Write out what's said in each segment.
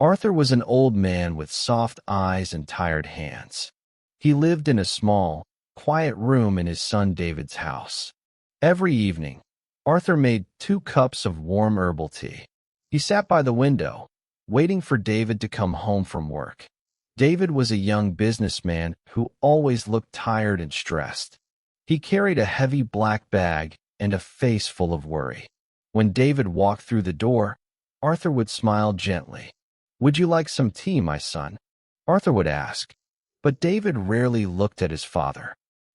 Arthur was an old man with soft eyes and tired hands. He lived in a small, quiet room in his son David's house. Every evening, Arthur made 2 cups of warm herbal tea. He sat by the window, waiting for David to come home from work. David was a young businessman who always looked tired and stressed. He carried a heavy black bag and a face full of worry. When David walked through the door, Arthur would smile gently. "Would you like some tea, my son?" Arthur would ask. But David rarely looked at his father.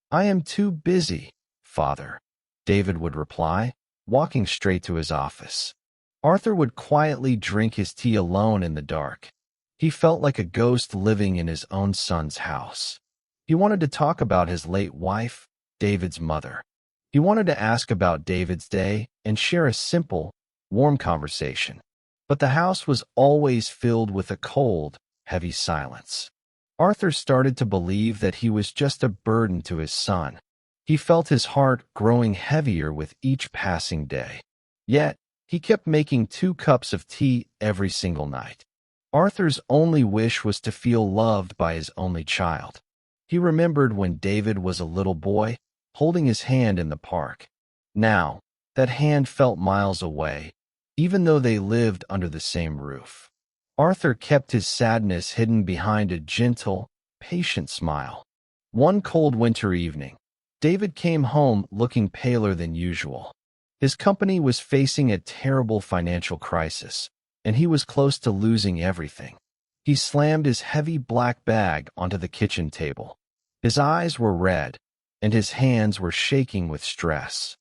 "I am too busy, father," David would reply, walking straight to his office. Arthur would quietly drink his tea alone in the dark. He felt like a ghost living in his own son's house. He wanted to talk about his late wife, David's mother. He wanted to ask about David's day and share a simple, warm conversation. But the house was always filled with a cold, heavy silence. Arthur started to believe that he was just a burden to his son. He felt his heart growing heavier with each passing day. Yet, he kept making 2 cups of tea every single night. Arthur's only wish was to feel loved by his only child. He remembered when David was a little boy, holding his hand in the park. Now, that hand felt miles away, even though they lived under the same roof. Arthur kept his sadness hidden behind a gentle, patient smile. One cold winter evening, David came home looking paler than usual. His company was facing a terrible financial crisis, and he was close to losing everything. He slammed his heavy black bag onto the kitchen table. His eyes were red, and his hands were shaking with stress.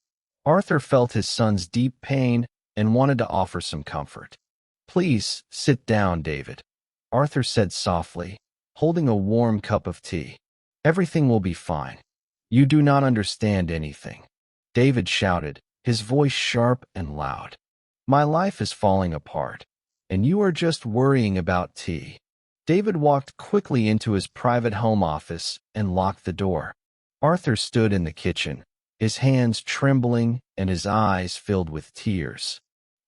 Arthur felt his son's deep pain and wanted to offer some comfort. "Please, sit down, David," Arthur said softly, holding a warm cup of tea. "Everything will be fine. You do not understand anything," David shouted, his voice sharp and loud. "My life is falling apart, and you are just worrying about tea." David walked quickly into his private home office and locked the door. Arthur stood in the kitchen, his hands trembling and his eyes filled with tears.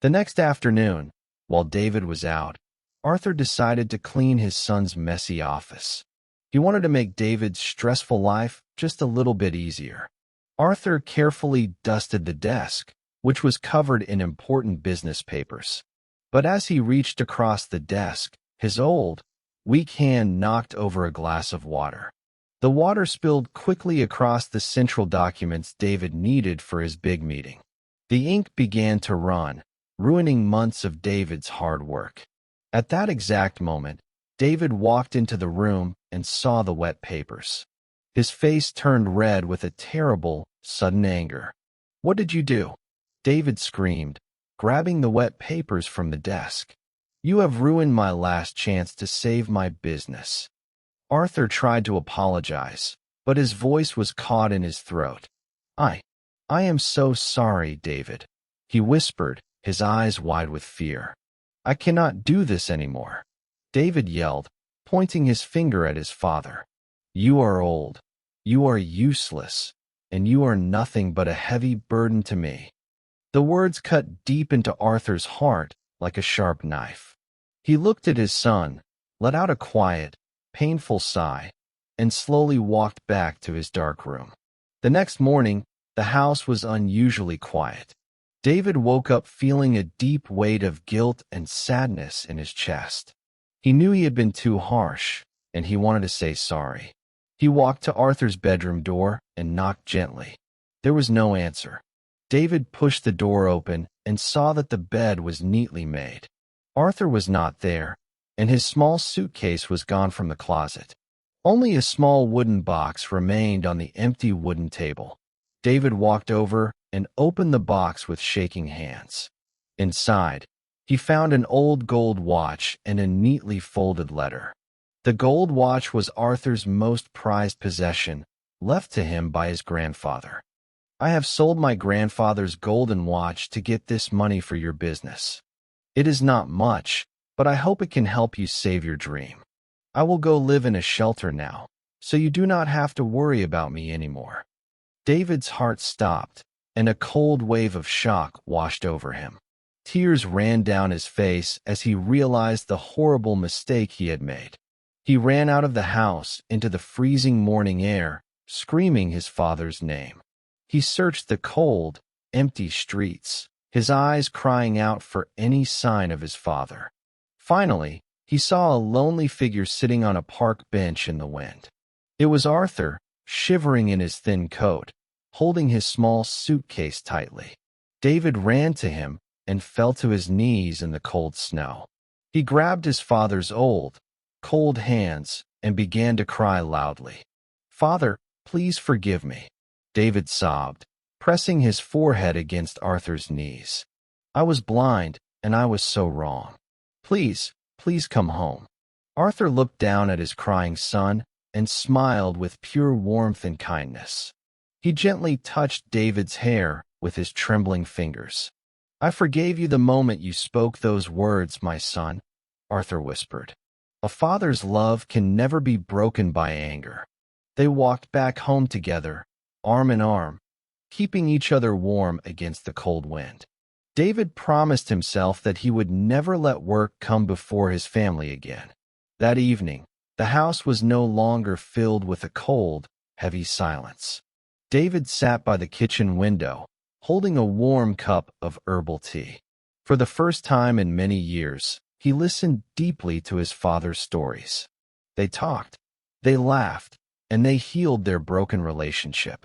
The next afternoon, while David was out, Arthur decided to clean his son's messy office. He wanted to make David's stressful life just a little bit easier. Arthur carefully dusted the desk, which was covered in important business papers. But as he reached across the desk, his old, weak hand knocked over a glass of water. The water spilled quickly across the central documents David needed for his big meeting. The ink began to run, ruining months of David's hard work. At that exact moment, David walked into the room and saw the wet papers. His face turned red with a terrible, sudden anger. "What did you do?" David screamed, grabbing the wet papers from the desk. "You have ruined my last chance to save my business." Arthur tried to apologize, but his voice was caught in his throat. I am so sorry, David," he whispered, his eyes wide with fear. "I cannot do this anymore," David yelled, pointing his finger at his father. "You are old, you are useless, and you are nothing but a heavy burden to me." The words cut deep into Arthur's heart like a sharp knife. He looked at his son, let out a quiet, painful sigh, and slowly walked back to his dark room. The next morning, the house was unusually quiet. David woke up feeling a deep weight of guilt and sadness in his chest. He knew he had been too harsh, and he wanted to say sorry. He walked to Arthur's bedroom door and knocked gently. There was no answer. David pushed the door open and saw that the bed was neatly made. Arthur was not there, and his small suitcase was gone from the closet. Only a small wooden box remained on the empty wooden table. David walked over and opened the box with shaking hands. Inside, he found an old gold watch and a neatly folded letter. The gold watch was Arthur's most prized possession, left to him by his grandfather. "I have sold my grandfather's golden watch to get this money for your business. It is not much, but I hope it can help you save your dream. I will go live in a shelter now, so you do not have to worry about me anymore." David's heart stopped, and a cold wave of shock washed over him. Tears ran down his face as he realized the horrible mistake he had made. He ran out of the house into the freezing morning air, screaming his father's name. He searched the cold, empty streets, his eyes crying out for any sign of his father. Finally, he saw a lonely figure sitting on a park bench in the wind. It was Arthur, shivering in his thin coat, holding his small suitcase tightly. David ran to him and fell to his knees in the cold snow. He grabbed his father's old, cold hands and began to cry loudly. "Father, please forgive me," David sobbed, pressing his forehead against Arthur's knees. "I was blind, and I was so wrong. Please, please come home." Arthur looked down at his crying son and smiled with pure warmth and kindness. He gently touched David's hair with his trembling fingers. "I forgave you the moment you spoke those words, my son," Arthur whispered. "A father's love can never be broken by anger." They walked back home together, arm in arm, keeping each other warm against the cold wind. David promised himself that he would never let work come before his family again. That evening, the house was no longer filled with a cold, heavy silence. David sat by the kitchen window, holding a warm cup of herbal tea. For the first time in many years, he listened deeply to his father's stories. They talked, they laughed, and they healed their broken relationship.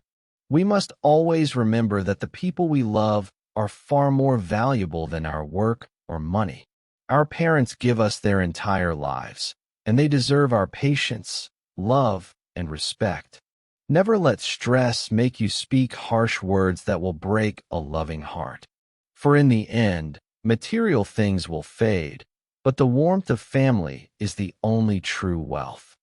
We must always remember that the people we love are far more valuable than our work or money. Our parents give us their entire lives, and they deserve our patience, love, and respect. Never let stress make you speak harsh words that will break a loving heart. For in the end, material things will fade, but the warmth of family is the only true wealth.